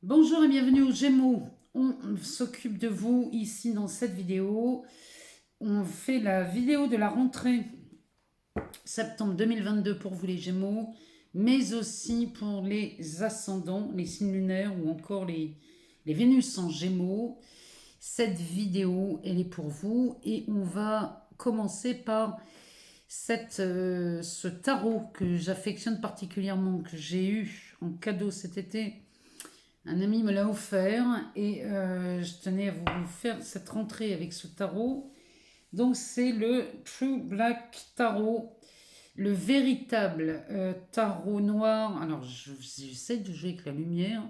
Bonjour et bienvenue aux Gémeaux. On s'occupe de vous ici dans cette vidéo. On fait la vidéo de la rentrée septembre 2022 pour vous les Gémeaux, mais aussi pour les ascendants, les signes lunaires ou encore les Vénus en Gémeaux. Cette vidéo, elle est pour vous et on va commencer par ce tarot que j'affectionne particulièrement, que j'ai eu en cadeau cet été. Un ami me l'a offert et je tenais à vous faire cette rentrée avec ce tarot. Donc c'est le True Black Tarot, le véritable tarot noir. Alors j'essaie de jouer avec la lumière.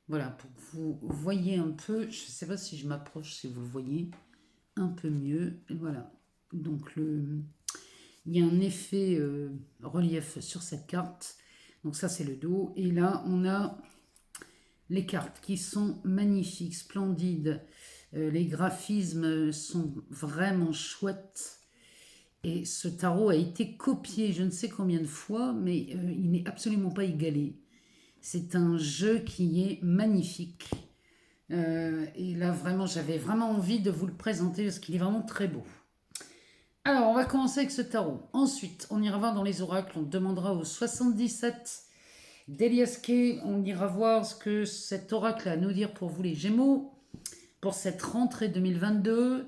Voilà, pour que vous voyez un peu. Je ne sais pas si je m'approche, si vous le voyez un peu mieux. Et voilà. Donc il y a un effet relief sur cette carte. Donc ça c'est le dos. Et là on a les cartes qui sont magnifiques, splendides. Les graphismes sont vraiment chouettes. Et ce tarot a été copié je ne sais combien de fois, mais il n'est absolument pas égalé. C'est un jeu qui est magnifique. Et là, vraiment, j'avais vraiment envie de vous le présenter parce qu'il est vraiment très beau. Alors, on va commencer avec ce tarot. Ensuite, on ira voir dans les oracles. On demandera au 77 d'Elias Kay. On ira voir ce que cet oracle a à nous dire pour vous les Gémeaux, pour cette rentrée 2022.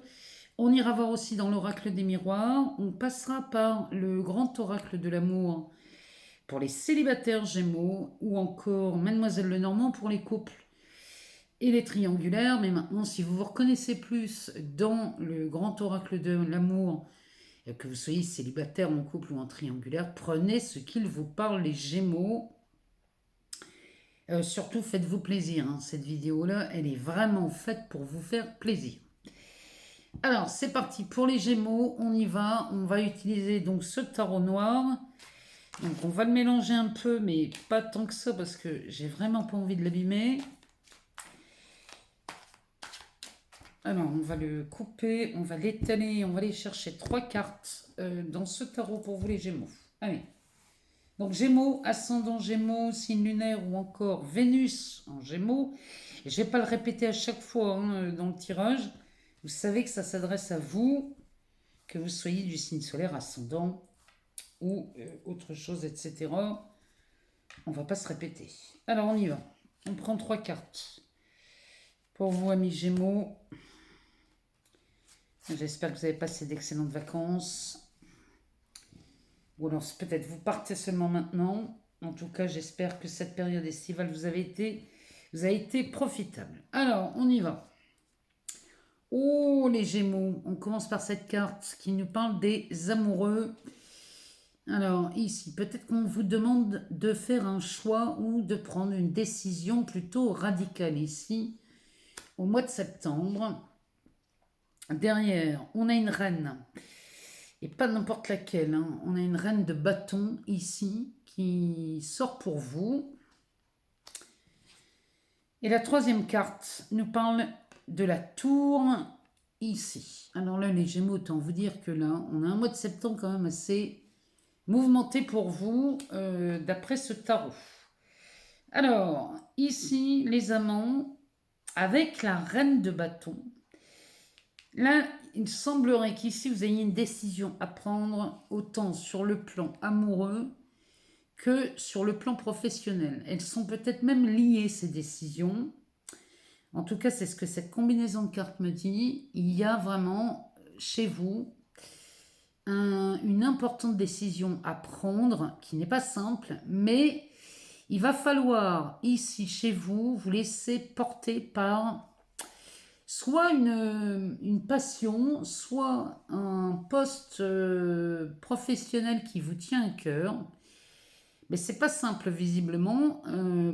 On ira voir aussi dans l'oracle des miroirs. On passera par le grand oracle de l'amour pour les célibataires Gémeaux ou encore Mademoiselle Lenormand pour les couples et les triangulaires. Mais maintenant, si vous vous reconnaissez plus dans le grand oracle de l'amour, que vous soyez célibataire, en couple ou en triangulaire, prenez ce qu'il vous parle, les Gémeaux. Surtout, faites-vous plaisir. Cette vidéo-là, elle est vraiment faite pour vous faire plaisir. Alors, c'est parti pour les Gémeaux. On y va. On va utiliser donc ce tarot noir. Donc, on va le mélanger un peu, mais pas tant que ça parce que j'ai vraiment pas envie de l'abîmer. Alors, on va le couper, on va l'étaler, on va aller chercher 3 cartes dans ce tarot pour vous les Gémeaux. Allez. Donc Gémeaux, ascendant Gémeaux, signe lunaire ou encore Vénus en Gémeaux. Et je ne vais pas le répéter à chaque fois dans le tirage. Vous savez que ça s'adresse à vous, que vous soyez du signe solaire ascendant ou autre chose, etc. On ne va pas se répéter. Alors on y va. On prend 3 cartes. Pour vous, amis Gémeaux, j'espère que vous avez passé d'excellentes vacances. Ou alors peut-être vous partez seulement maintenant. En tout cas, j'espère que cette période estivale vous a été profitable. Alors, on y va. Oh, les Gémeaux. On commence par cette carte qui nous parle des amoureux. Alors, ici, peut-être qu'on vous demande de faire un choix ou de prendre une décision plutôt radicale. Ici, au mois de septembre, derrière, on a une reine. Et pas n'importe laquelle. On a une reine de bâton ici qui sort pour vous. Et la troisième carte nous parle de la tour ici. Alors là, les Gémeaux, autant vous dire que là, on a un mois de septembre quand même assez mouvementé pour vous, d'après ce tarot. Alors, ici, les amants, avec la reine de bâton. Là, il semblerait qu'ici, vous ayez une décision à prendre, autant sur le plan amoureux que sur le plan professionnel. Elles sont peut-être même liées, ces décisions. En tout cas, c'est ce que cette combinaison de cartes me dit. Il y a vraiment, chez vous, une importante décision à prendre, qui n'est pas simple, mais il va falloir, ici, chez vous, vous laisser porter par soit une passion, soit un poste professionnel qui vous tient à cœur. Mais c'est pas simple visiblement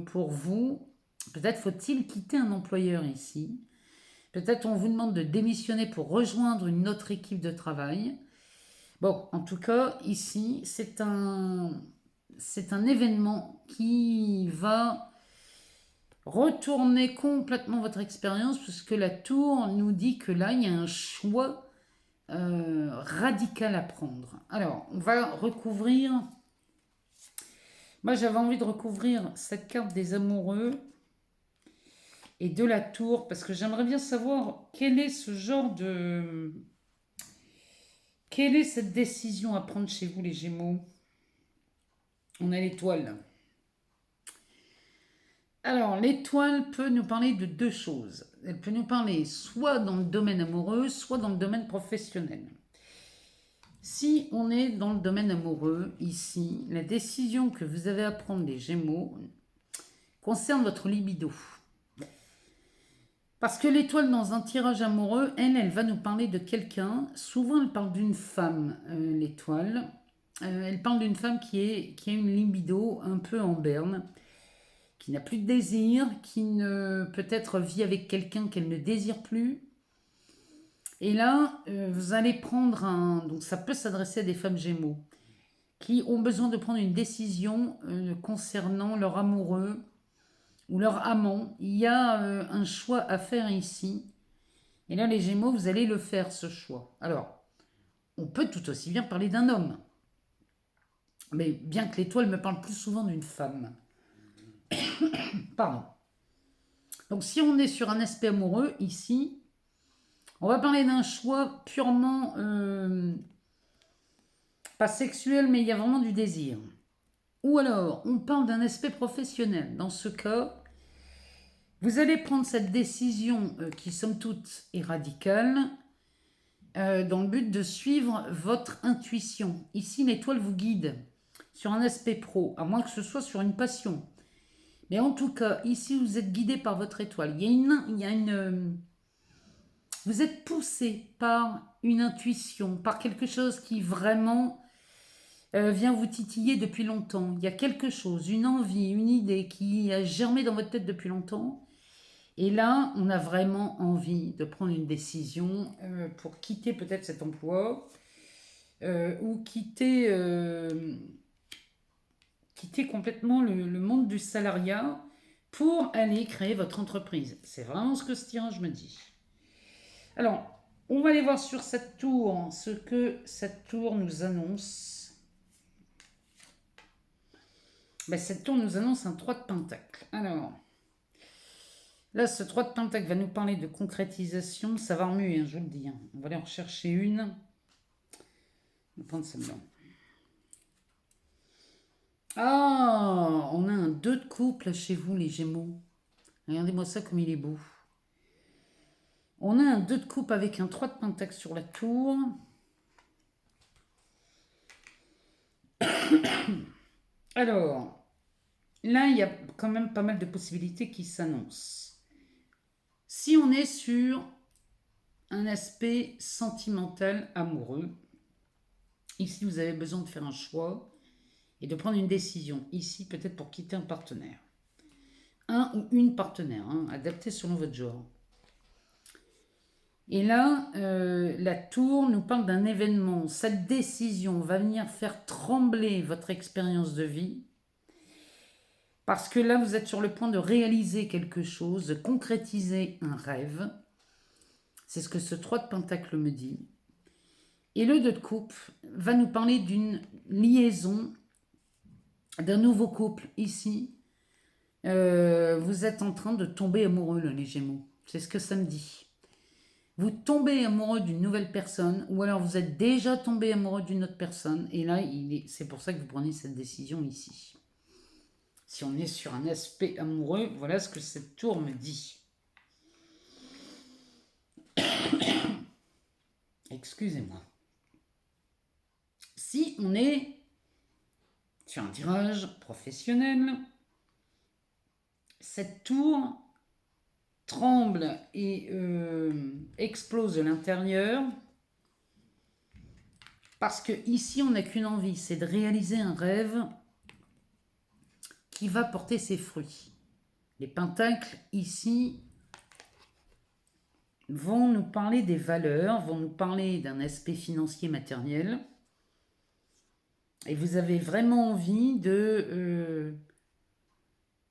pour vous. Peut-être faut-il quitter un employeur ici. Peut-être on vous demande de démissionner pour rejoindre une autre équipe de travail. Bon, en tout cas, ici, c'est un événement qui va retourner complètement votre expérience, puisque la tour nous dit que là, il y a un choix radical à prendre. Alors, on va recouvrir. Moi, j'avais envie de recouvrir cette carte des amoureux et de la tour, parce que j'aimerais bien savoir quel est ce genre de... Quelle est cette décision à prendre chez vous, les Gémeaux? On a l'étoile. Alors, l'étoile peut nous parler de deux choses. Elle peut nous parler soit dans le domaine amoureux, soit dans le domaine professionnel. Si on est dans le domaine amoureux, ici, la décision que vous avez à prendre, les Gémeaux, concerne votre libido. Parce que l'étoile, dans un tirage amoureux, elle va nous parler de quelqu'un. Souvent, elle parle d'une femme, l'étoile. Elle parle d'une femme qui a une libido un peu en berne, qui n'a plus de désir, qui ne peut-être vit avec quelqu'un qu'elle ne désire plus. Et là, vous allez prendre un... Donc ça peut s'adresser à des femmes Gémeaux qui ont besoin de prendre une décision concernant leur amoureux ou leur amant. Il y a un choix à faire ici. Et là, les Gémeaux, vous allez le faire, ce choix. Alors, on peut tout aussi bien parler d'un homme. Mais bien que l'étoile me parle plus souvent d'une femme. Pardon. Donc si on est sur un aspect amoureux, ici, on va parler d'un choix purement, pas sexuel, mais il y a vraiment du désir. Ou alors, on parle d'un aspect professionnel. Dans ce cas, vous allez prendre cette décision qui, somme toute, est radicale, dans le but de suivre votre intuition. Ici, l'étoile vous guide sur un aspect pro, à moins que ce soit sur une passion. Mais en tout cas, ici, vous êtes guidé par votre étoile. Vous êtes poussé par une intuition, par quelque chose qui vraiment vient vous titiller depuis longtemps. Il y a quelque chose, une envie, une idée qui a germé dans votre tête depuis longtemps. Et là, on a vraiment envie de prendre une décision pour quitter peut-être cet emploi ou quitter complètement le monde du salariat pour aller créer votre entreprise. C'est vraiment ce que ce tirage me dit. Alors, on va aller voir sur cette tour ce que cette tour nous annonce. Ben, cette tour nous annonce un 3 de pentacle. Alors, là, ce 3 de pentacle va nous parler de concrétisation. Ça va remuer, hein, je vous le dis. Hein. On va aller en chercher une. On va prendre celle-là. Ah, on a un 2 de couple chez vous, les Gémeaux. Regardez-moi ça comme il est beau. On a un 2 de coupe avec un 3 de pentacle sur la tour. Alors, là, il y a quand même pas mal de possibilités qui s'annoncent. Si on est sur un aspect sentimental, amoureux, ici, vous avez besoin de faire un choix et de prendre une décision. Ici, peut-être pour quitter un partenaire. Un ou une partenaire, hein, adapté selon votre genre. Et là, la tour nous parle d'un événement. Cette décision va venir faire trembler votre expérience de vie. Parce que là, vous êtes sur le point de réaliser quelque chose, de concrétiser un rêve. C'est ce que ce 3 de pentacle me dit. Et le 2 de coupe va nous parler d'une liaison, d'un nouveau couple ici. Vous êtes en train de tomber amoureux, là, les Gémeaux. C'est ce que ça me dit. Vous tombez amoureux d'une nouvelle personne, ou alors vous êtes déjà tombé amoureux d'une autre personne, et là, c'est pour ça que vous prenez cette décision ici. Si on est sur un aspect amoureux, voilà ce que cette tour me dit. Excusez-moi. Si on est sur un tirage professionnel, cette tour tremble et explose de l'intérieur parce que ici on n'a qu'une envie, c'est de réaliser un rêve qui va porter ses fruits. Les pentacles ici vont nous parler des valeurs, vont nous parler d'un aspect financier matériel, et vous avez vraiment envie de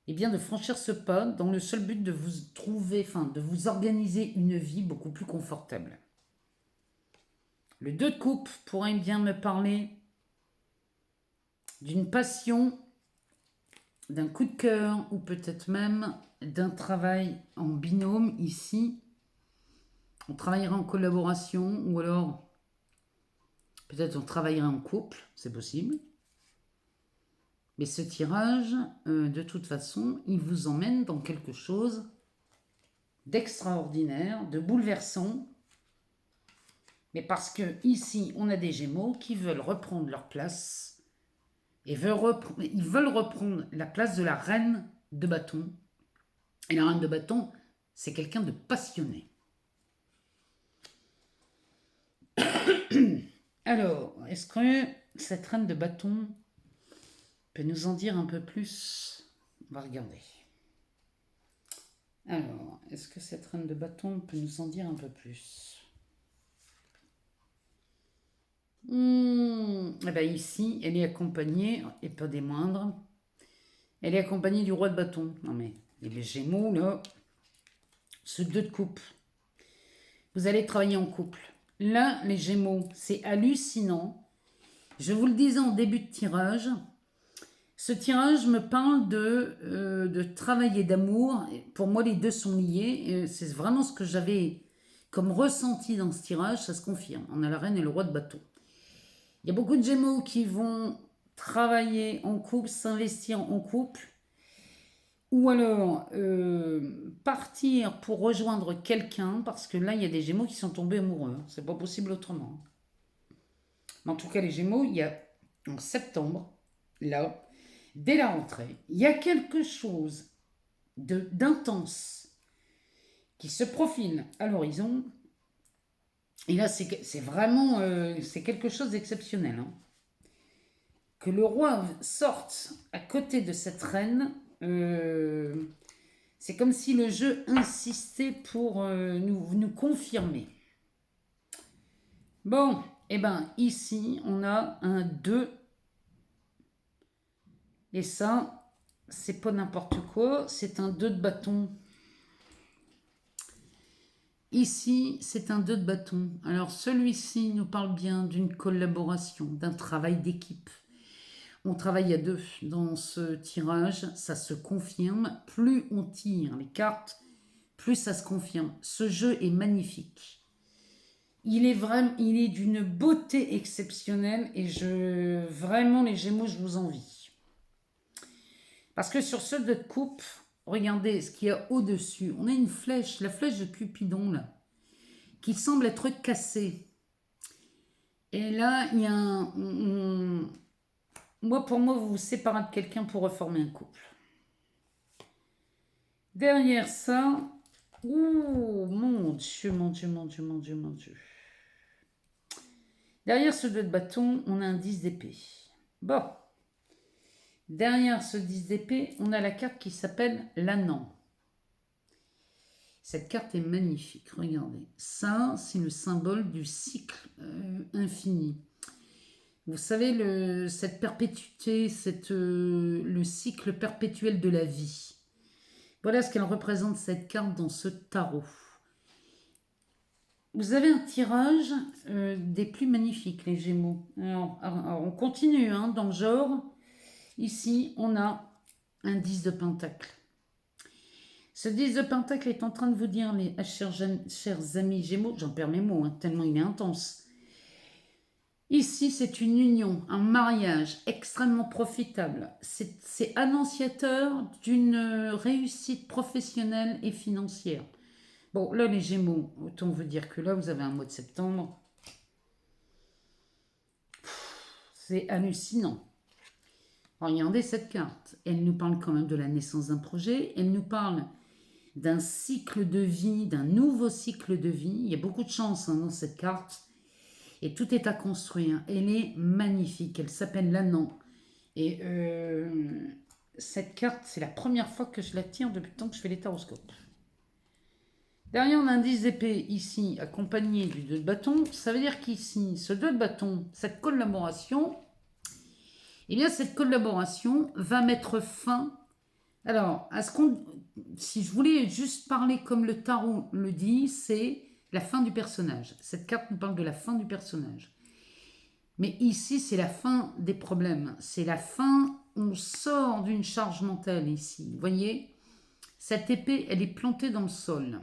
de franchir ce pas dans le seul but de vous trouver, de vous organiser une vie beaucoup plus confortable. Le 2 de coupe pourrait bien me parler d'une passion, d'un coup de cœur ou peut-être même d'un travail en binôme ici. On travaillera en collaboration ou alors peut-être on travaillera en couple, c'est possible. Mais ce tirage, de toute façon, il vous emmène dans quelque chose d'extraordinaire, de bouleversant. Mais parce que ici, on a des Gémeaux qui veulent reprendre leur place et ils veulent reprendre la place de la reine de bâton. Et la reine de bâton, c'est quelqu'un de passionné. Alors, est-ce que cette reine de bâton peut nous en dire un peu plus? On va regarder. Alors, est-ce que cette reine de bâton peut nous en dire un peu plus? Eh bien ici, elle est accompagnée, et pas des moindres, elle est accompagnée du roi de bâton. Non mais, et les Gémeaux, là, ce 2 de coupe. Vous allez travailler en couple. Là, les Gémeaux, c'est hallucinant. Je vous le disais en début de tirage, ce tirage me parle de travail et d'amour. Pour moi, les deux sont liés. C'est vraiment ce que j'avais comme ressenti dans ce tirage, ça se confirme. On a la reine et le roi de bâton. Il y a beaucoup de Gémeaux qui vont travailler en couple, s'investir en couple, ou alors partir pour rejoindre quelqu'un, parce que là, il y a des Gémeaux qui sont tombés amoureux. C'est pas possible autrement. Mais en tout cas, les Gémeaux, il y a en septembre, là, dès la rentrée, il y a quelque chose d'intense qui se profile à l'horizon. Et là, c'est vraiment c'est quelque chose d'exceptionnel. Hein. Que le roi sorte à côté de cette reine, c'est comme si le jeu insistait pour nous confirmer. Bon, et bien ici, on a un 2. Et ça, c'est pas n'importe quoi, c'est un 2 de bâton. Ici, c'est un 2 de bâton. Alors celui-ci nous parle bien d'une collaboration, d'un travail d'équipe. On travaille à deux dans ce tirage, ça se confirme. Plus on tire les cartes, plus ça se confirme. Ce jeu est magnifique. Il est d'une beauté exceptionnelle et vraiment les Gémeaux, je vous envie. Parce que sur ce 2 de coupe, regardez ce qu'il y a au-dessus. On a une flèche, la flèche de Cupidon là, qui semble être cassée. Et là, il y a pour moi, vous vous séparez de quelqu'un pour reformer un couple. Derrière ça, mon Dieu, mon Dieu, mon Dieu, mon Dieu, mon Dieu. Derrière ce 2 de bâton, on a un 10 d'épée. Bon. Derrière ce 10 d'épée, on a la carte qui s'appelle l'Anan. Cette carte est magnifique, regardez. Ça, c'est le symbole du cycle infini. Vous savez, cette perpétuité, le cycle perpétuel de la vie. Voilà ce qu'elle représente, cette carte, dans ce tarot. Vous avez un tirage des plus magnifiques, les Gémeaux. Alors, on continue dans le genre. Ici, on a un 10 de pentacle. Ce 10 de pentacle est en train de vous dire, chers amis Gémeaux, j'en perds mes mots, tellement il est intense. Ici, c'est une union, un mariage extrêmement profitable. C'est annonciateur d'une réussite professionnelle et financière. Bon, là, les Gémeaux, autant vous dire que là, vous avez un mois de septembre. C'est hallucinant. Regardez cette carte. Elle nous parle quand même de la naissance d'un projet. Elle nous parle d'un cycle de vie, d'un nouveau cycle de vie. Il y a beaucoup de chance dans cette carte. Et tout est à construire. Elle est magnifique. Elle s'appelle l'Anan. Et cette carte, c'est la première fois que je la tire depuis le temps que je fais les taroscopes. Derrière, on a un 10 d'épée ici, accompagné du 2 de bâton. Ça veut dire qu'ici, ce 2 de bâton, cette collaboration, eh bien, cette collaboration va mettre fin. Alors, si je voulais juste parler comme le tarot le dit, c'est la fin du personnage. Cette carte nous parle de la fin du personnage. Mais ici, c'est la fin des problèmes. C'est la fin on sort d'une charge mentale ici. Vous voyez, cette épée, elle est plantée dans le sol.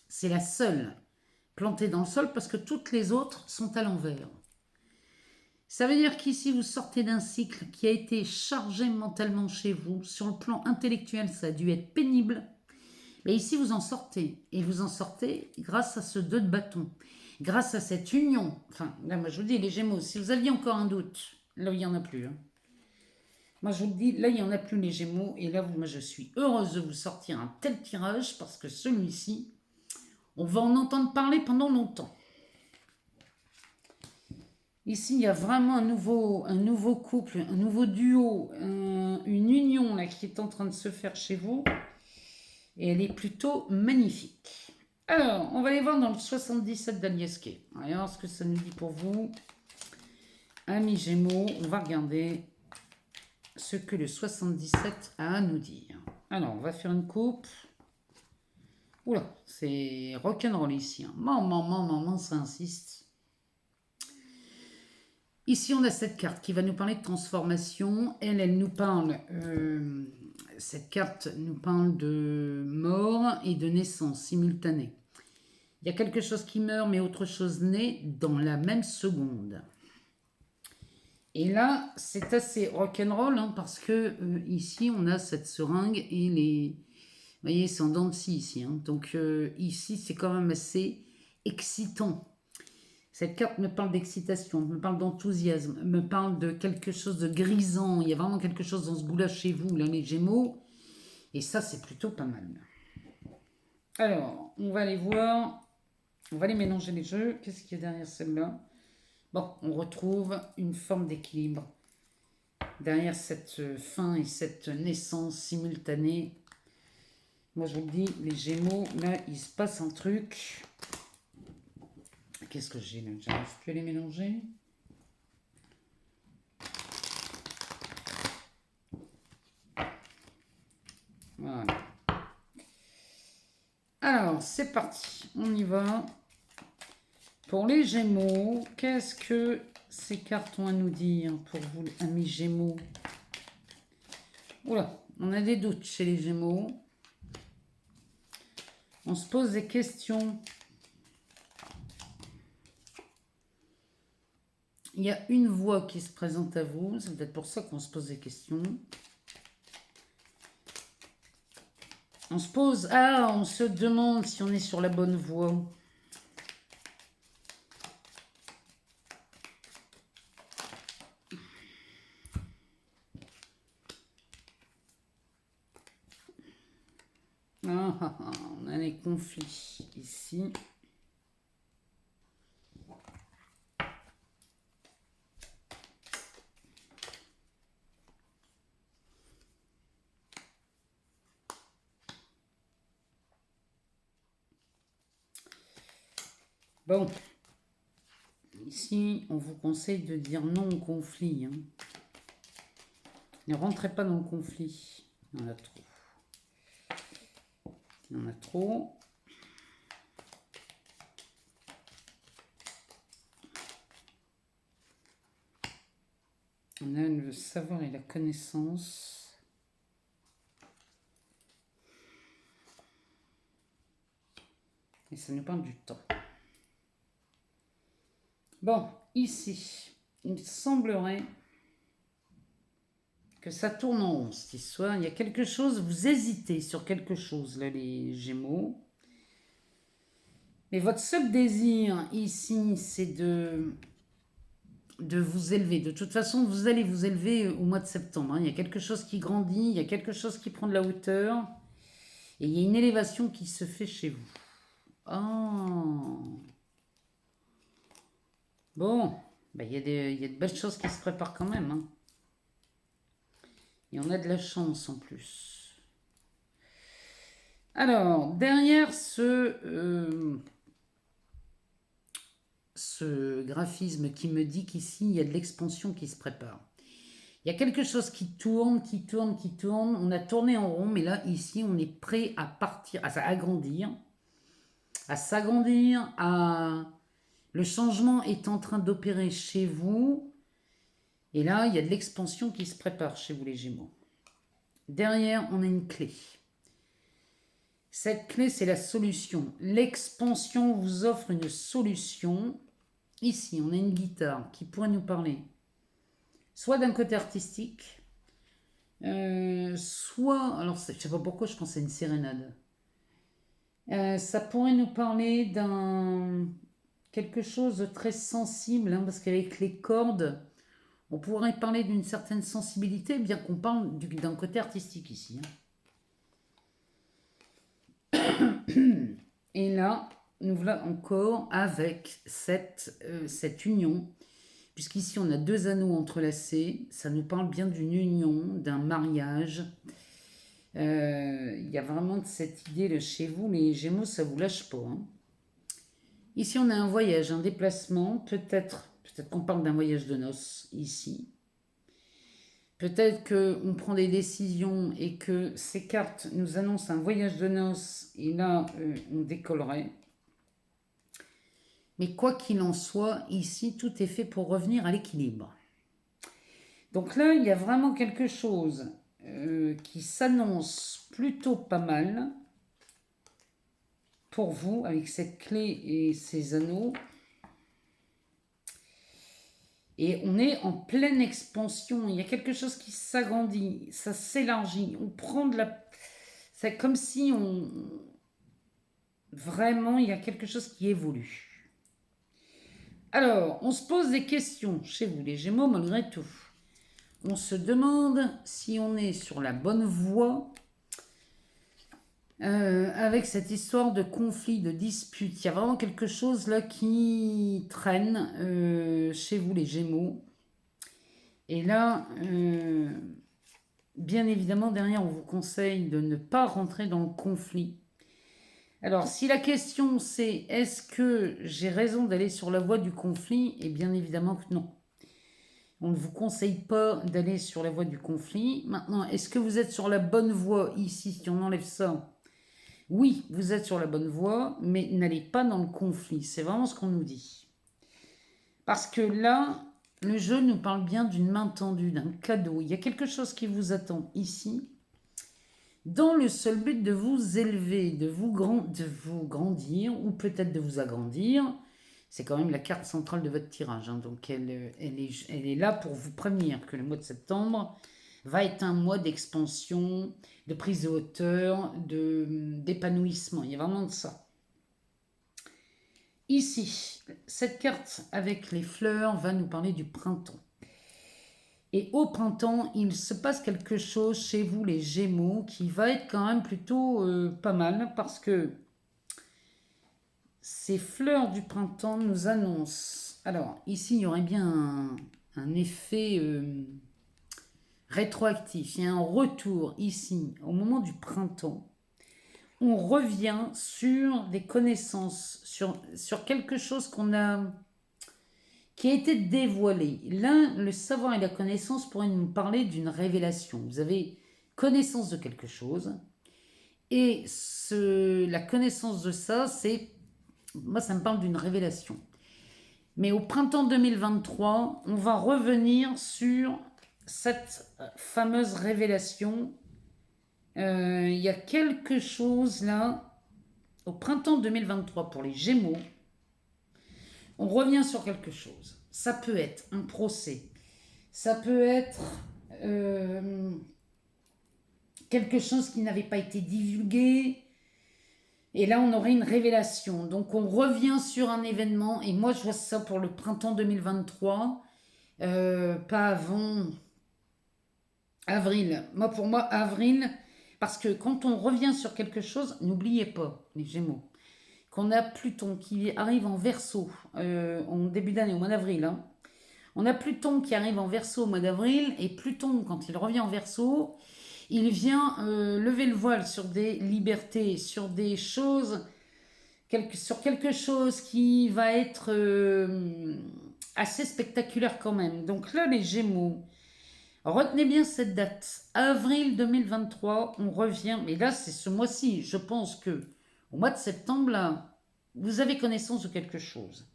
C'est la seule plantée dans le sol parce que toutes les autres sont à l'envers. Ça veut dire qu'ici, vous sortez d'un cycle qui a été chargé mentalement chez vous. Sur le plan intellectuel, ça a dû être pénible. Mais ici, vous en sortez. Et vous en sortez grâce à ce 2 de bâton. Grâce à cette union. Enfin, là, moi, je vous dis, les Gémeaux, si vous aviez encore un doute, là, il n'y en a plus. Hein. Moi, je vous le dis, là, il n'y en a plus, les Gémeaux. Et là, moi, je suis heureuse de vous sortir un tel tirage parce que celui-ci, on va en entendre parler pendant longtemps. Ici, il y a vraiment un nouveau couple, un nouveau duo, une union là, qui est en train de se faire chez vous. Et elle est plutôt magnifique. Alors, on va aller voir dans le 77 d'Agnès-Kay. Alors, ce que ça nous dit pour vous. Amis Gémeaux, on va regarder ce que le 77 a à nous dire. Alors, on va faire une coupe. Oula, c'est rock'n'roll ici. Hein. Maman, ça insiste. Ici, on a cette carte qui va nous parler de transformation. Elle nous parle... cette carte nous parle de mort et de naissance simultanée. Il y a quelque chose qui meurt, mais autre chose naît dans la même seconde. Et là, c'est assez rock'n'roll, hein, parce que ici, on a cette seringue et les... Vous voyez, c'est en dents de scie ici. Hein. Donc ici, c'est quand même assez excitant. Cette carte me parle d'excitation, me parle d'enthousiasme, me parle de quelque chose de grisant. Il y a vraiment quelque chose dans ce goût-là chez vous, là, les Gémeaux. Et ça, c'est plutôt pas mal. Alors, on va aller voir. On va aller mélanger les jeux. Qu'est-ce qu'il y a derrière celle-là? Bon, on retrouve une forme d'équilibre. Derrière cette fin et cette naissance simultanée. Moi, je vous le dis, les Gémeaux, là, il se passe un truc. Qu'est-ce que j'ai là? J'arrive plus à les mélanger. Voilà. Alors, c'est parti. On y va. Pour les Gémeaux, qu'est-ce que ces cartes ont à nous dire pour vous, amis Gémeaux? Oula, on a des doutes chez les Gémeaux. On se pose des questions. Il y a une voix qui se présente à vous. C'est peut-être pour ça qu'on se pose des questions. On se pose... Ah, on se demande si on est sur la bonne voie. On a des conflits ici. Bon, ici, on vous conseille de dire non au conflit. Hein. Ne rentrez pas dans le conflit. Il y en a trop. Il y en a trop. On a le savoir et la connaissance. Et ça nous parle du temps. Bon, ici, il semblerait que ça tourne en rond, cette histoire. Il y a quelque chose, vous hésitez sur quelque chose, là, les Gémeaux. Mais votre seul désir, ici, c'est de vous élever. De toute façon, vous allez vous élever au mois de septembre. Hein. Il y a quelque chose qui grandit, il y a quelque chose qui prend de la hauteur. Et il y a une élévation qui se fait chez vous. Oh. Bon, il y a de belles choses qui se préparent quand même. Hein. Et on a de la chance en plus. Alors, derrière ce graphisme qui me dit qu'ici, il y a de l'expansion qui se prépare. Il y a quelque chose qui tourne, qui tourne, qui tourne. On a tourné en rond, mais là, ici, on est prêt à partir, à agrandir, à s'agrandir, à... Le changement est en train d'opérer chez vous. Et là, il y a de l'expansion qui se prépare chez vous les Gémeaux. Derrière, on a une clé. Cette clé, c'est la solution. L'expansion vous offre une solution. Ici, on a une guitare qui pourrait nous parler soit d'un côté artistique, soit... Alors, je ne sais pas pourquoi je pense à une sérénade. Ça pourrait nous parler d'un... quelque chose de très sensible, hein, parce qu'avec les cordes, on pourrait parler d'une certaine sensibilité, bien qu'on parle d'un côté artistique ici. Hein. Et là, nous voilà encore avec cette union, puisqu'ici on a deux anneaux entrelacés, ça nous parle bien d'une union, d'un mariage. Il y a vraiment cette idée de chez vous, les Gémeaux, ça vous lâche pas. Hein. Ici, on a un voyage, un déplacement, peut-être qu'on parle d'un voyage de noces ici. Peut-être qu'on prend des décisions et que ces cartes nous annoncent un voyage de noces et là, on décollerait. Mais quoi qu'il en soit, ici, tout est fait pour revenir à l'équilibre. Donc là, il y a vraiment quelque chose qui s'annonce plutôt pas mal pour vous avec cette clé et ces anneaux. Et on est en pleine expansion. Il y a quelque chose qui s'agrandit, ça s'élargit. On prend de la... C'est comme si on... Vraiment, il y a quelque chose qui évolue. Alors, on se pose des questions chez vous, les Gémeaux, malgré tout. On se demande si on est sur la bonne voie avec cette histoire de conflit, de dispute. Il y a vraiment quelque chose là qui traîne chez vous, les Gémeaux. Et là, bien évidemment, derrière, on vous conseille de ne pas rentrer dans le conflit. Alors, si la question c'est est-ce que j'ai raison d'aller sur la voie du conflit, et bien évidemment que non. On ne vous conseille pas d'aller sur la voie du conflit. Maintenant, est-ce que vous êtes sur la bonne voie ici, si on enlève ça? Oui, vous êtes sur la bonne voie, mais n'allez pas dans le conflit. C'est vraiment ce qu'on nous dit. Parce que là, le jeu nous parle bien d'une main tendue, d'un cadeau. Il y a quelque chose qui vous attend ici, dans le seul but de vous élever, de vous grandir, ou peut-être de vous agrandir. C'est quand même la carte centrale de votre tirage. Hein, donc elle est là pour vous prévenir que le mois de septembre va être un mois d'expansion, de prise de hauteur, d'épanouissement. Il y a vraiment de ça. Ici, cette carte avec les fleurs va nous parler du printemps. Et au printemps, il se passe quelque chose chez vous, les Gémeaux, qui va être quand même plutôt pas mal, parce que ces fleurs du printemps nous annoncent... Alors, ici, il y aurait bien un effet rétroactif. Il y a un retour ici, au moment du printemps. On revient sur des connaissances, sur quelque chose qui a été dévoilé. Là, le savoir et la connaissance pourraient nous parler d'une révélation. Vous avez connaissance de quelque chose, et la connaissance de ça, moi, ça me parle d'une révélation. Mais au printemps 2023, on va revenir sur cette fameuse révélation. Il y a quelque chose là, au printemps 2023 pour les Gémeaux, on revient sur quelque chose. Ça peut être un procès, ça peut être quelque chose qui n'avait pas été divulgué, et là on aurait une révélation. Donc on revient sur un événement, et moi je vois ça pour le printemps 2023, pas avant avril. Pour moi, avril, parce que quand on revient sur quelque chose, n'oubliez pas, les Gémeaux, qu'on a Pluton qui arrive en Verseau en début d'année, au mois d'avril. Hein. On a Pluton qui arrive en Verseau au mois d'avril, et Pluton, quand il revient en Verseau, il vient lever le voile sur des libertés, sur des choses, sur quelque chose qui va être assez spectaculaire quand même. Donc là, les Gémeaux, retenez bien cette date, avril 2023, on revient, mais là c'est ce mois-ci, je pense que au mois de septembre, là, vous avez connaissance de quelque chose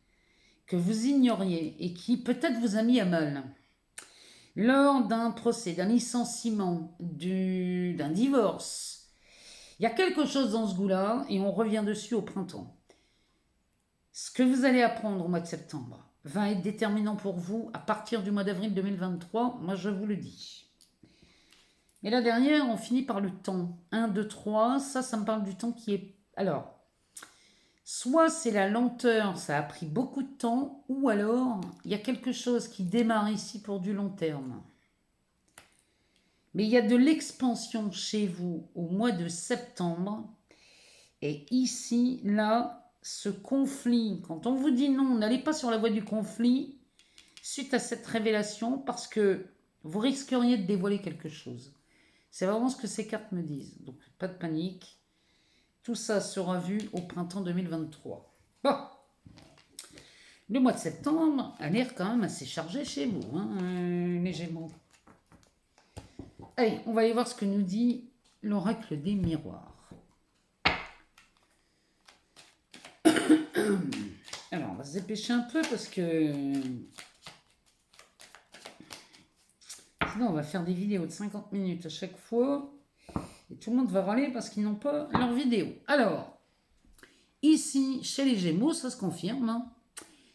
que vous ignoriez et qui peut-être vous a mis à mal. Lors d'un procès, d'un licenciement, d'un divorce, il y a quelque chose dans ce goût-là et on revient dessus au printemps. Ce que vous allez apprendre au mois de septembre va être déterminant pour vous à partir du mois d'avril 2023, moi je vous le dis. Et la dernière, on finit par le temps. 1, 2, 3, ça me parle du temps qui est... Alors, soit c'est la lenteur, ça a pris beaucoup de temps, ou alors il y a quelque chose qui démarre ici pour du long terme. Mais il y a de l'expansion chez vous au mois de septembre. Et ici, là, ce conflit, quand on vous dit non, n'allez pas sur la voie du conflit, suite à cette révélation, parce que vous risqueriez de dévoiler quelque chose. C'est vraiment ce que ces cartes me disent. Donc, pas de panique. Tout ça sera vu au printemps 2023. Bon. Le mois de septembre a l'air quand même assez chargé chez vous, les Gémeaux. Allez, on va aller voir ce que nous dit l'oracle des miroirs. Alors, on va se dépêcher un peu parce que... Sinon, on va faire des vidéos de 50 minutes à chaque fois. Et tout le monde va râler parce qu'ils n'ont pas leur vidéo. Alors, ici, chez les Gémeaux, ça se confirme.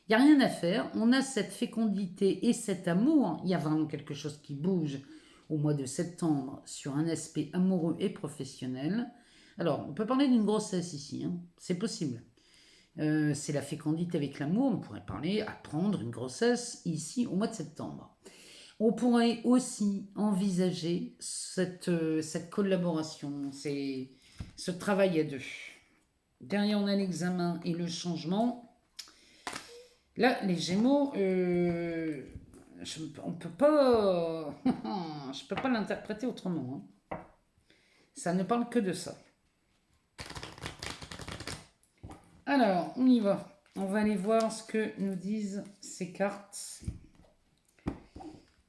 Il n'y a rien à faire. On a cette fécondité et cet amour. Il y a vraiment quelque chose qui bouge au mois de septembre sur un aspect amoureux et professionnel. Alors, on peut parler d'une grossesse ici. C'est possible. C'est la fécondité avec l'amour. On pourrait parler apprendre une grossesse ici au mois de septembre. On pourrait aussi envisager cette collaboration, ce travail à deux. Derrière, on a l'examen et le changement. Là, les Gémeaux, on peut pas, je peux pas l'interpréter autrement. Ça ne parle que de ça. Alors, on y va. On va aller voir ce que nous disent ces cartes.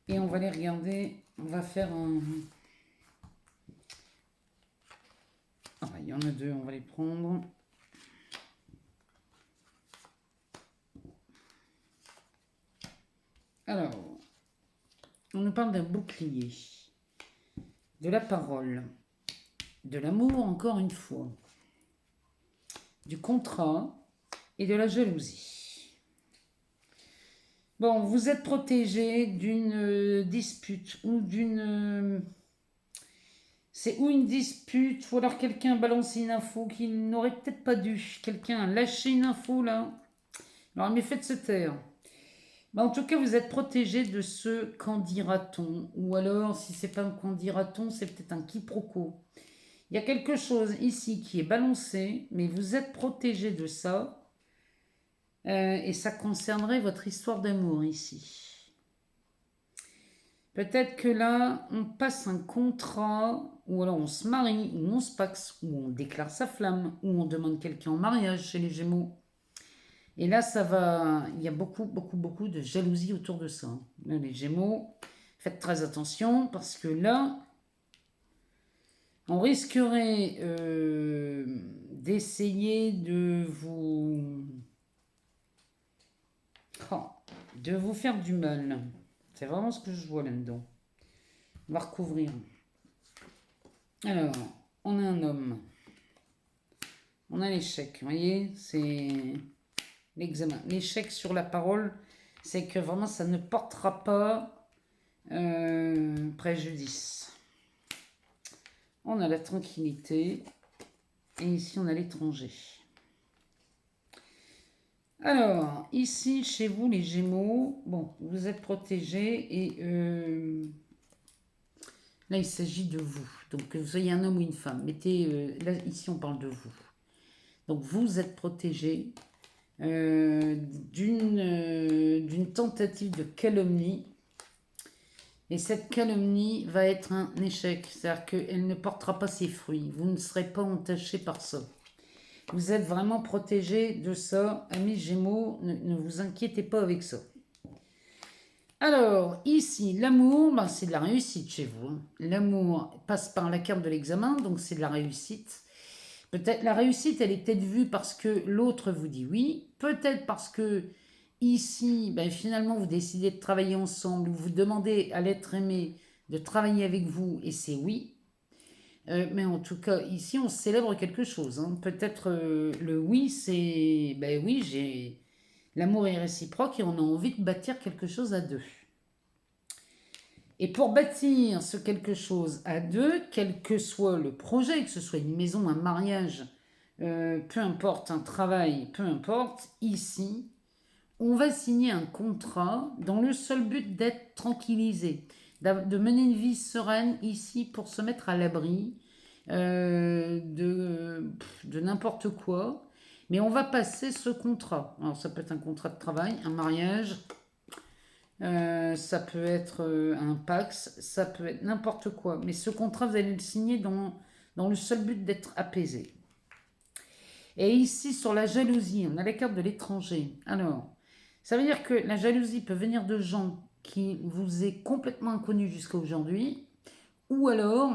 Et on va les regarder. On va faire un... Ah, il y en a deux, on va les prendre. Alors, on nous parle d'un bouclier, de la parole, de l'amour encore une fois, du contrat et de la jalousie. Bon, vous êtes protégé d'une dispute ou d'une... C'est ou une dispute, ou alors quelqu'un a balancé une info qu'il n'aurait peut-être pas dû. Quelqu'un a lâché une info là. Alors, mais faites se taire. En tout cas, vous êtes protégé de ce qu'en dira-t-on. Ou alors, si c'est pas un qu'en dira-t-on, c'est peut-être un quiproquo. Il y a quelque chose ici qui est balancé, mais vous êtes protégé de ça. Et ça concernerait votre histoire d'amour ici. Peut-être que là, on passe un contrat, ou alors on se marie, ou on se paxe, ou on déclare sa flamme, ou on demande quelqu'un en mariage chez les Gémeaux. Et là, ça va... Il y a beaucoup de jalousie autour de ça. Là, les Gémeaux, faites très attention, parce que là, on risquerait d'essayer de vous... de vous faire du mal. C'est vraiment ce que je vois là-dedans. On va recouvrir. Alors, on a un homme. On a l'échec, vous voyez, c'est l'examen. L'échec sur la parole, c'est que vraiment ça ne portera pas préjudice. On a la tranquillité. Et ici, on a l'étranger. Alors, ici, chez vous, les Gémeaux, bon, vous êtes protégés et là, il s'agit de vous. Donc, que vous soyez un homme ou une femme. Mettez, là, ici, on parle de vous. Donc, vous êtes protégés d'une tentative de calomnie. Et cette calomnie va être un échec. C'est-à-dire qu'elle ne portera pas ses fruits. Vous ne serez pas entaché par ça. Vous êtes vraiment protégés de ça. Amis Gémeaux, ne vous inquiétez pas avec ça. Alors, ici, l'amour, c'est de la réussite chez vous. L'amour passe par la carte de l'examen, donc c'est de la réussite. Peut-être la réussite, elle est peut-être vue parce que l'autre vous dit oui. Peut-être parce que ici, ben, finalement, vous décidez de travailler ensemble, vous demandez à l'être aimé de travailler avec vous, et c'est oui. Mais en tout cas, ici, on célèbre quelque chose, hein. Peut-être le oui, c'est, ben oui, j'ai l'amour est réciproque et on a envie de bâtir quelque chose à deux. Et pour bâtir ce quelque chose à deux, quel que soit le projet, que ce soit une maison, un mariage, peu importe, un travail, peu importe, ici, on va signer un contrat dans le seul but d'être tranquillisé, de mener une vie sereine ici pour se mettre à l'abri de n'importe quoi. Mais on va passer ce contrat. Alors ça peut être un contrat de travail, un mariage, ça peut être un Pax, ça peut être n'importe quoi. Mais ce contrat, vous allez le signer dans le seul but d'être apaisé. Et ici, sur la jalousie, on a la carte de l'étranger. Alors, ça veut dire que la jalousie peut venir de gens qui vous est complètement inconnus jusqu'à aujourd'hui, ou alors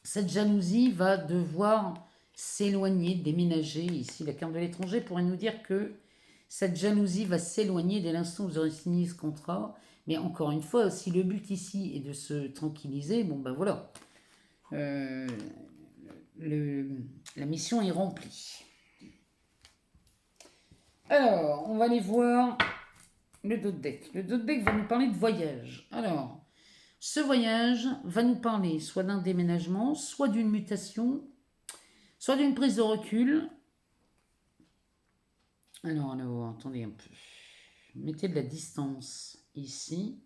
cette jalousie va devoir s'éloigner, déménager. Ici, la carte de l'étranger pourrait nous dire que cette jalousie va s'éloigner dès l'instant où vous aurez signé ce contrat. Mais encore une fois, si le but ici est de se tranquilliser, bon ben voilà, euh, la mission est remplie. Alors, on va aller voir le dos de deck. Le dos de deck va nous parler de voyage. Alors, ce voyage va nous parler soit d'un déménagement, soit d'une mutation, soit d'une prise de recul. Alors, attendez un peu. Mettez de la distance ici.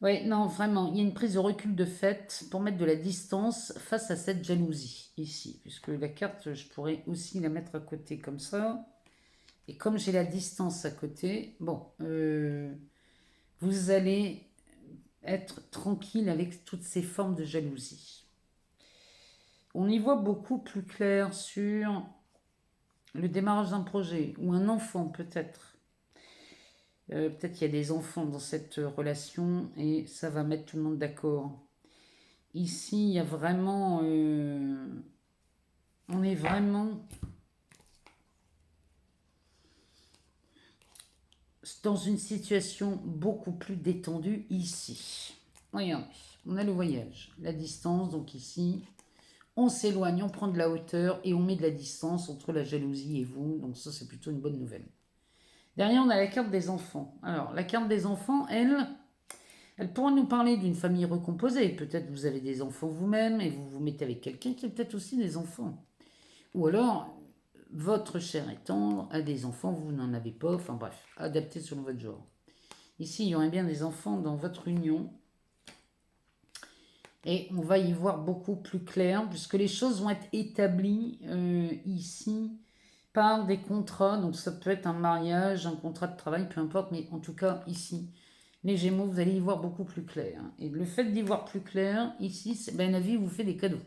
Oui, non, vraiment, il y a une prise de recul de fait pour mettre de la distance face à cette jalousie ici. Puisque la carte, je pourrais aussi la mettre à côté comme ça. Et comme j'ai la distance à côté, bon, vous allez être tranquille avec toutes ces formes de jalousie. On y voit beaucoup plus clair sur le démarrage d'un projet ou un enfant peut-être. Peut-être qu'il y a des enfants dans cette relation et ça va mettre tout le monde d'accord. Ici, il y a vraiment... on est vraiment dans une situation beaucoup plus détendue ici. Regardez, on a le voyage, la distance, donc ici, on s'éloigne, on prend de la hauteur et on met de la distance entre la jalousie et vous, donc ça c'est plutôt une bonne nouvelle. Derrière, on a la carte des enfants. Alors, la carte des enfants, elle pourra nous parler d'une famille recomposée. Peut-être vous avez des enfants vous-même et vous vous mettez avec quelqu'un qui a peut-être aussi des enfants. Ou alors, votre cher et tendre a des enfants, vous n'en avez pas. Enfin bref, adapté selon votre genre. Ici, il y aurait bien des enfants dans votre union. Et on va y voir beaucoup plus clair, puisque les choses vont être établies ici par des contrats. Donc ça peut être un mariage, un contrat de travail, peu importe, mais en tout cas ici, les Gémeaux, vous allez y voir beaucoup plus clair. Et le fait d'y voir plus clair, ici, ben, la vie vous fait des cadeaux.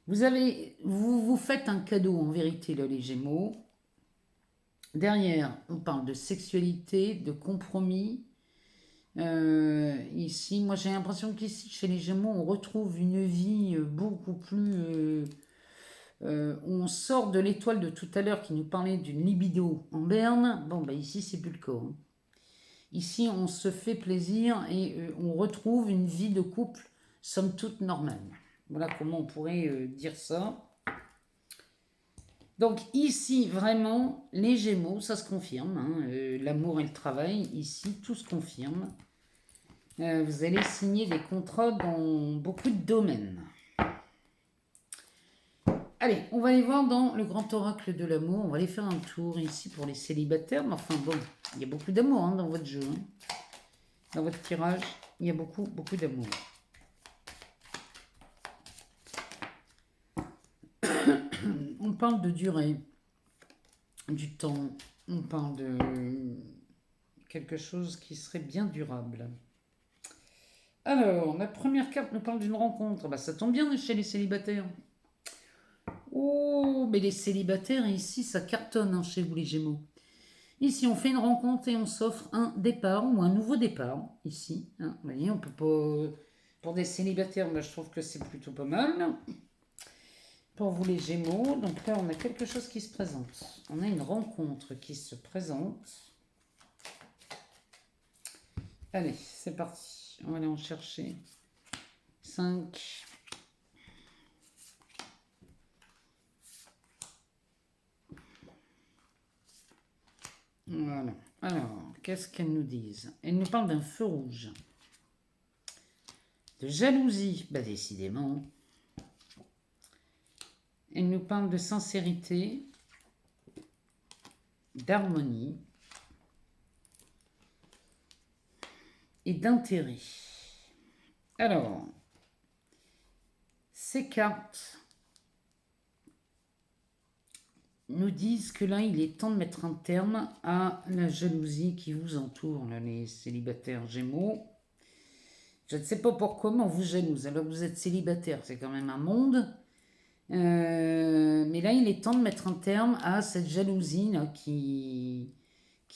Vous faites un cadeau en vérité, là, les Gémeaux. Derrière, on parle de sexualité, de compromis. Ici, moi j'ai l'impression qu'ici, chez les Gémeaux, on retrouve une vie beaucoup plus... on sort de l'étoile de tout à l'heure qui nous parlait d'une libido en berne. Bon, bah ici, c'est plus le cas. Hein. Ici, on se fait plaisir et on retrouve une vie de couple, somme toute, normale. Voilà comment on pourrait dire ça. Donc ici, vraiment, les Gémeaux, ça se confirme. Hein, l'amour et le travail, ici, tout se confirme. Vous allez signer des contrats dans beaucoup de domaines. Allez, on va aller voir dans le grand oracle de l'amour. On va aller faire un tour ici pour les célibataires. Mais enfin bon, il y a beaucoup d'amour hein, dans votre jeu. Hein. Dans votre tirage, il y a beaucoup, beaucoup d'amour. On parle de durée, du temps. On parle de quelque chose qui serait bien durable. Alors, la première carte nous parle d'une rencontre. Bah, ça tombe bien chez les célibataires. Oh, mais les célibataires, ici, ça cartonne hein, chez vous, les Gémeaux. Ici, on fait une rencontre et on s'offre un départ ou un nouveau départ. Ici, hein. Vous voyez, on peut pas... Pour des célibataires, moi, je trouve que c'est plutôt pas mal. pour vous les Gémeaux. Donc là, on a quelque chose qui se présente. On a une rencontre qui se présente. Allez, c'est parti. On va aller en chercher 5. Voilà. Alors, qu'est-ce qu'elles nous disent? Elles nous parlent d'un feu rouge. De jalousie, bah décidément. Elles nous parlent de sincérité, d'harmonie et d'intérêt. Alors, ces cartes nous disent que là, il est temps de mettre un terme à la jalousie qui vous entoure, là, les célibataires Gémeaux. Je ne sais pas pourquoi, mais on vous jalouse. Alors que vous êtes célibataire, c'est quand même un monde. Mais là, il est temps de mettre un terme à cette jalousie là, qui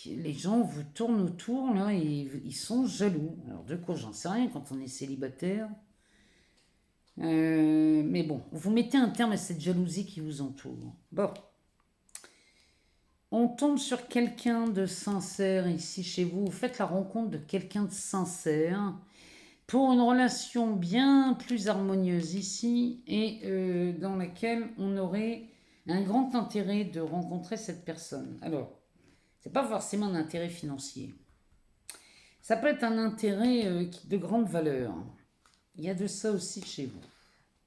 les gens vous tournent autour là, et ils sont jaloux. Alors de quoi, j'en sais rien quand on est célibataire. Mais bon, vous mettez un terme à cette jalousie qui vous entoure. Bon. On tombe sur quelqu'un de sincère ici chez vous. Vous faites la rencontre de quelqu'un de sincère pour une relation bien plus harmonieuse ici et dans laquelle on aurait un grand intérêt de rencontrer cette personne. Alors, c'est pas forcément un intérêt financier. Ça peut être un intérêt de grande valeur. Il y a de ça aussi chez vous.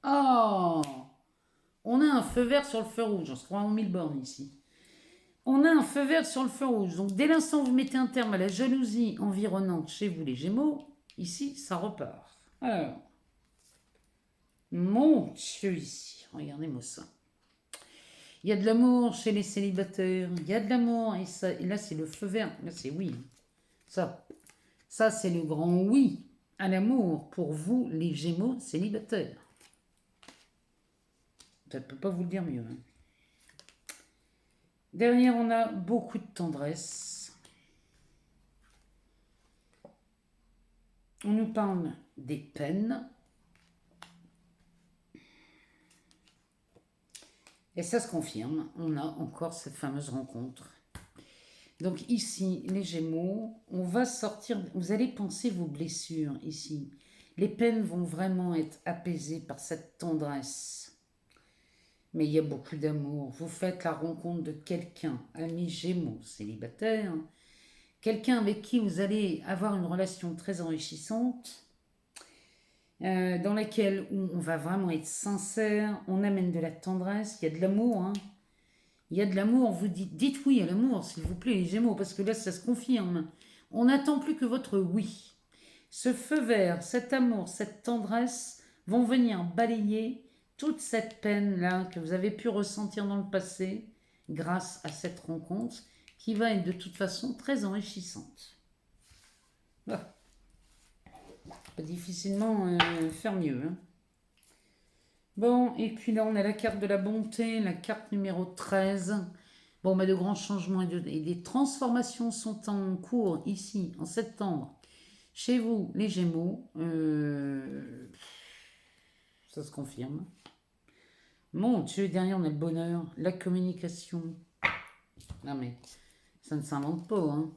Oh, on a un feu vert sur le feu rouge. On se croit en 1000 bornes ici. On a un feu vert sur le feu rouge. Donc, dès l'instant où vous mettez un terme à la jalousie environnante chez vous, les Gémeaux, ici, ça repart. Alors, mon Dieu, ici, regardez-moi ça. Il y a de l'amour chez les célibataires. Il y a de l'amour. Et là, c'est le feu vert. Là, c'est oui. Ça c'est le grand oui à l'amour pour vous, les Gémeaux célibataires. Je ne peux pas vous le dire mieux. Hein. Derrière, on a beaucoup de tendresse. On nous parle des peines. Et ça se confirme, on a encore cette fameuse rencontre. Donc ici, les Gémeaux, on va sortir, vous allez penser vos blessures ici. Les peines vont vraiment être apaisées par cette tendresse. Mais il y a beaucoup d'amour. Vous faites la rencontre de quelqu'un, ami Gémeaux, célibataire, quelqu'un avec qui vous allez avoir une relation très enrichissante, dans laquelle on va vraiment être sincère, on amène de la tendresse, il y a de l'amour. Hein. Il y a de l'amour, vous dites oui à l'amour, s'il vous plaît, les Gémeaux, parce que là, ça se confirme. On n'attend plus que votre oui. Ce feu vert, cet amour, cette tendresse vont venir balayer toute cette peine-là que vous avez pu ressentir dans le passé grâce à cette rencontre qui va être de toute façon très enrichissante. Ah. On peut difficilement faire mieux. Hein. Bon, et puis là, on a la carte de la bonté, la carte numéro 13. Bon, de grands changements et des transformations sont en cours ici, en septembre. Chez vous, les Gémeaux, ça se confirme. Mon Dieu, derrière, on a le bonheur, la communication. Non mais, ça ne s'invente pas, hein.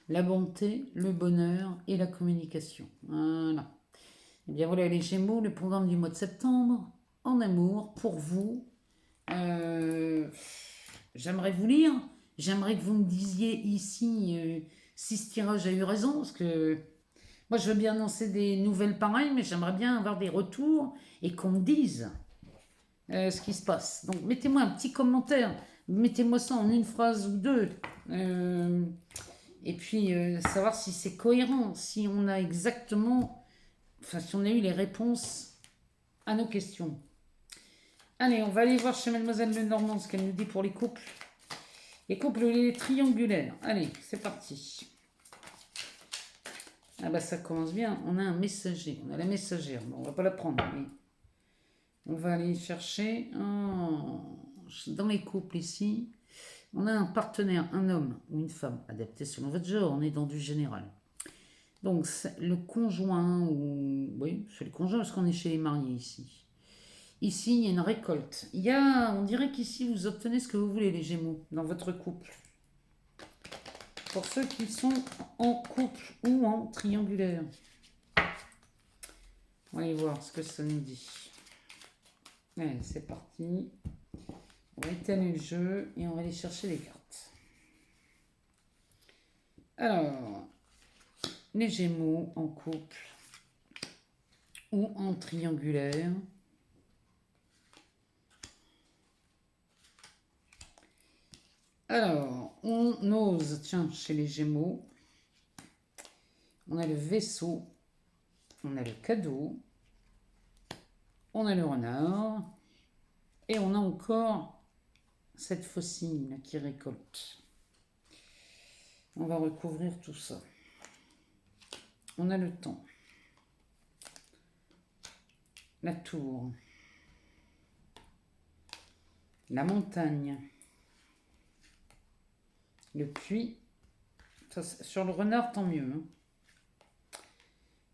La bonté, le bonheur et la communication. Voilà. Eh bien voilà les Gémeaux, le programme du mois de septembre, en amour, pour vous. J'aimerais vous lire, j'aimerais que vous me disiez ici si ce tirage a eu raison, parce que moi je veux bien annoncer des nouvelles pareilles, mais j'aimerais bien avoir des retours et qu'on me dise ce qui se passe. Donc mettez-moi un petit commentaire, mettez-moi ça en une phrase ou deux. Et puis savoir si c'est cohérent, si on a exactement, enfin si on a eu les réponses à nos questions. Allez, on va aller voir chez Mademoiselle Lenormand ce qu'elle nous dit pour les couples. Les couples les triangulaires. Allez, c'est parti. Ah bah ça commence bien. On a un messager, on a la messagère. Bon, on va pas la prendre, mais on va aller chercher dans les couples ici. On a un partenaire, un homme ou une femme, adapté selon votre genre, on est dans du général. Donc le conjoint, ou oui, c'est le conjoint parce qu'on est chez les mariés ici. Ici, il y a une récolte. On dirait qu'ici, vous obtenez ce que vous voulez, les Gémeaux, dans votre couple. Pour ceux qui sont en couple ou en triangulaire. On va aller voir ce que ça nous dit. Allez, c'est parti. On va étaler le jeu et on va aller chercher les cartes. Alors, les Gémeaux en couple ou en triangulaire. Alors, on ose, tiens, chez les Gémeaux, on a le vaisseau, on a le cadeau, on a le renard, et on a encore cette faucille qui récolte. On va recouvrir tout ça. On a le temps, la tour, la montagne, le puits. Ça, sur le renard, tant mieux. Hein.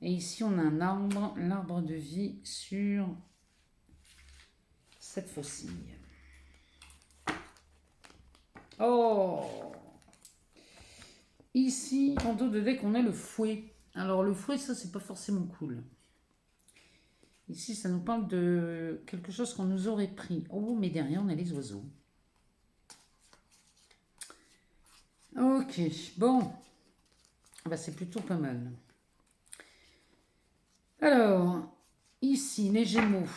Et ici, on a un arbre, l'arbre de vie sur cette faucille. Oh! Ici, en dos de deck, on a le fouet. Alors, le fouet, ça, c'est pas forcément cool. Ici, ça nous parle de quelque chose qu'on nous aurait pris. Oh, mais derrière, on a les oiseaux. Ok, bon. Bah, c'est plutôt pas mal. Alors, ici, les Gémeaux,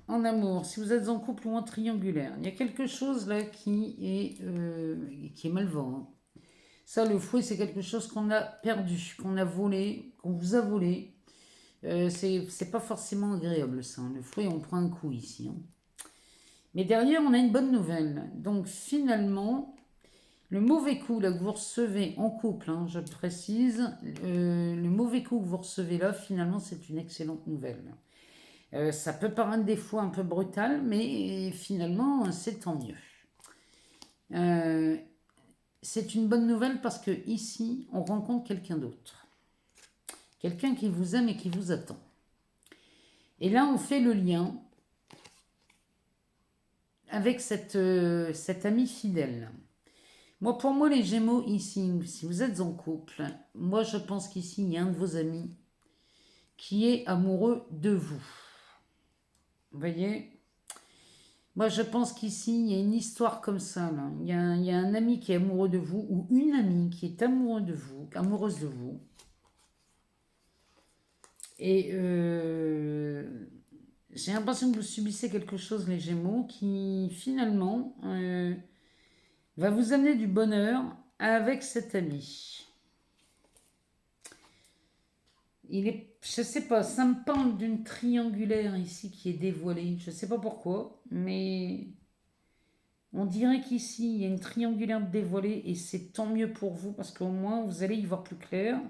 en amour, si vous êtes en couple ou en triangulaire, il y a quelque chose là qui est malvent. Hein. Ça, le fouet, c'est quelque chose qu'on a perdu, qu'on a volé, qu'on vous a volé. C'est pas forcément agréable, ça. Hein. Le fouet, on prend un coup ici. Hein. Mais derrière, on a une bonne nouvelle. Donc, finalement, le mauvais coup là, que vous recevez en couple, hein, je le précise, le mauvais coup que vous recevez là, finalement, c'est une excellente nouvelle. Ça peut paraître des fois un peu brutal, mais finalement, c'est tant mieux. C'est une bonne nouvelle parce que ici, on rencontre quelqu'un d'autre. Quelqu'un qui vous aime et qui vous attend. Et là, on fait le lien avec cet ami fidèle. Moi, pour moi, les Gémeaux, ici, si vous êtes en couple, moi, je pense qu'ici, il y a un de vos amis qui est amoureux de vous. Vous voyez? Moi, je pense qu'ici, il y a une histoire comme ça. Là. Il y a un ami qui est amoureux de vous ou une amie qui est amoureuse de vous. Et j'ai l'impression que vous subissez quelque chose, les Gémeaux, qui finalement va vous amener du bonheur avec cet ami. Je sais pas, ça me parle d'une triangulaire ici qui est dévoilée. Je sais pas pourquoi, mais on dirait qu'ici il y a une triangulaire dévoilée et c'est tant mieux pour vous parce qu'au moins vous allez y voir plus clair.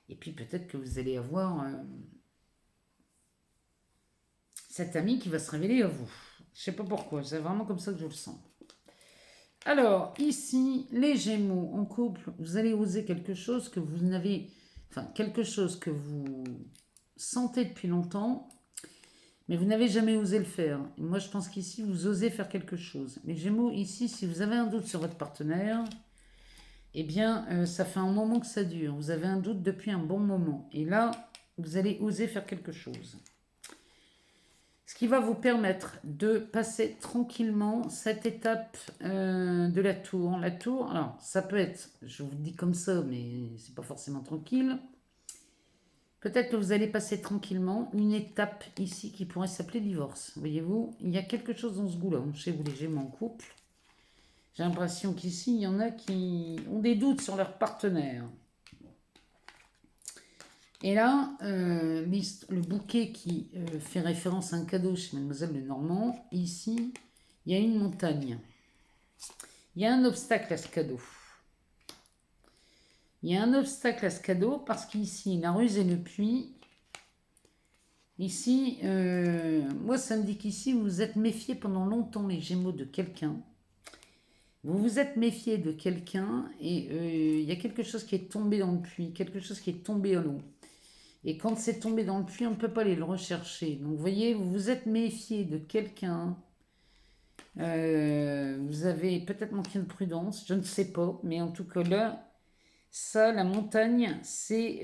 Et puis peut-être que vous allez avoir cet ami qui va se révéler à vous. Je sais pas pourquoi, c'est vraiment comme ça que je le sens. Alors, ici, les Gémeaux en couple, vous allez oser quelque chose que vous n'avez... Enfin, quelque chose que vous sentez depuis longtemps, mais vous n'avez jamais osé le faire. Et moi, je pense qu'ici, vous osez faire quelque chose. Les Gémeaux, ici, si vous avez un doute sur votre partenaire, eh bien, ça fait un moment que ça dure. Vous avez un doute depuis un bon moment. Et là, vous allez oser faire quelque chose. Ce qui va vous permettre de passer tranquillement cette étape de la tour. La tour, alors ça peut être, je vous le dis comme ça, mais c'est pas forcément tranquille. Peut-être que vous allez passer tranquillement une étape ici qui pourrait s'appeler divorce. Voyez-vous, il y a quelque chose dans ce goût-là, chez vous les Gémeaux en couple. J'ai l'impression qu'ici, il y en a qui ont des doutes sur leur partenaire. Et là, le bouquet qui fait référence à un cadeau chez Mademoiselle Lenormand, ici, il y a une montagne. Il y a un obstacle à ce cadeau. Il y a un obstacle à ce cadeau parce qu'ici, la ruse et le puits, ici, moi ça me dit qu'ici, vous vous êtes méfié pendant longtemps, les Gémeaux, de quelqu'un. Vous vous êtes méfié de quelqu'un et il y a quelque chose qui est tombé dans le puits, quelque chose qui est tombé à l'eau. Et quand c'est tombé dans le puits, on ne peut pas aller le rechercher. Donc vous voyez, vous vous êtes méfié de quelqu'un. Vous avez peut-être manqué de prudence, je ne sais pas. Mais en tout cas là, ça, la montagne, c'est...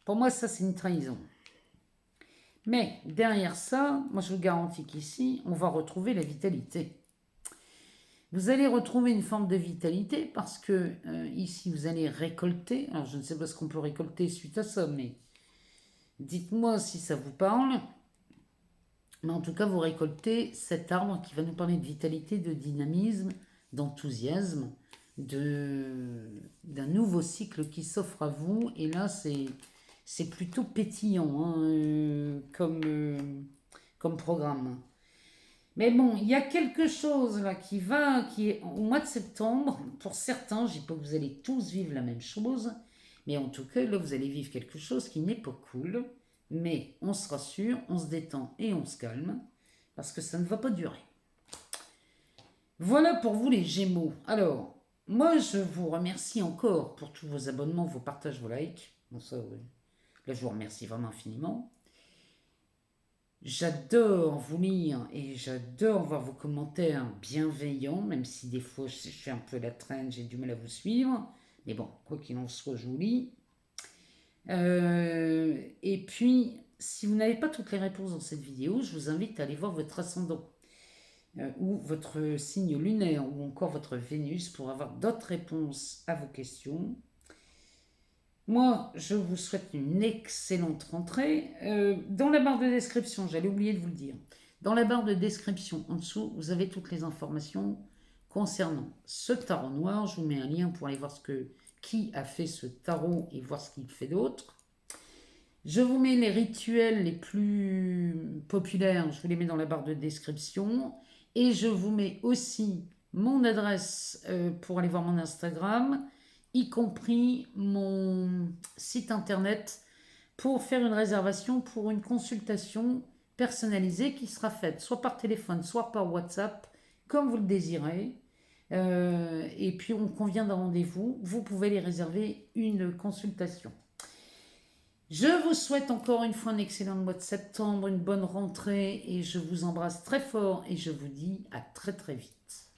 pour moi, ça, c'est une trahison. Mais derrière ça, moi je vous garantis qu'ici, on va retrouver la vitalité. Vous allez retrouver une forme de vitalité parce que ici, vous allez récolter. Alors, je ne sais pas ce qu'on peut récolter suite à ça, mais dites-moi si ça vous parle. Mais en tout cas, vous récoltez cet arbre qui va nous parler de vitalité, de dynamisme, d'enthousiasme, d'un nouveau cycle qui s'offre à vous. Et là, c'est plutôt pétillant hein, comme programme. Mais bon, il y a quelque chose là qui est au mois de septembre. Pour certains, je dis pas que vous allez tous vivre la même chose, mais en tout cas, là, vous allez vivre quelque chose qui n'est pas cool. Mais on se rassure, on se détend et on se calme, parce que ça ne va pas durer. Voilà pour vous les Gémeaux. Alors, moi, je vous remercie encore pour tous vos abonnements, vos partages, vos likes. Bon, ça, oui. Là, je vous remercie vraiment infiniment. J'adore vous lire et j'adore voir vos commentaires bienveillants, même si des fois je suis un peu la traîne, j'ai du mal à vous suivre. Mais bon, quoi qu'il en soit, je vous lis. Et puis, si vous n'avez pas toutes les réponses dans cette vidéo, je vous invite à aller voir votre ascendant ou votre signe lunaire ou encore votre Vénus pour avoir d'autres réponses à vos questions. Moi, je vous souhaite une excellente rentrée. Dans la barre de description, j'allais oublier de vous le dire, dans la barre de description en dessous, vous avez toutes les informations concernant ce tarot noir. Je vous mets un lien pour aller voir qui a fait ce tarot et voir ce qu'il fait d'autre. Je vous mets les rituels les plus populaires, je vous les mets dans la barre de description. Et je vous mets aussi mon adresse pour aller voir mon Instagram, y compris mon site internet pour faire une réservation pour une consultation personnalisée qui sera faite soit par téléphone, soit par WhatsApp, comme vous le désirez. Et puis on convient d'un rendez-vous, vous pouvez les réserver une consultation. Je vous souhaite encore une fois un excellent mois de septembre, une bonne rentrée et je vous embrasse très fort et je vous dis à très très vite.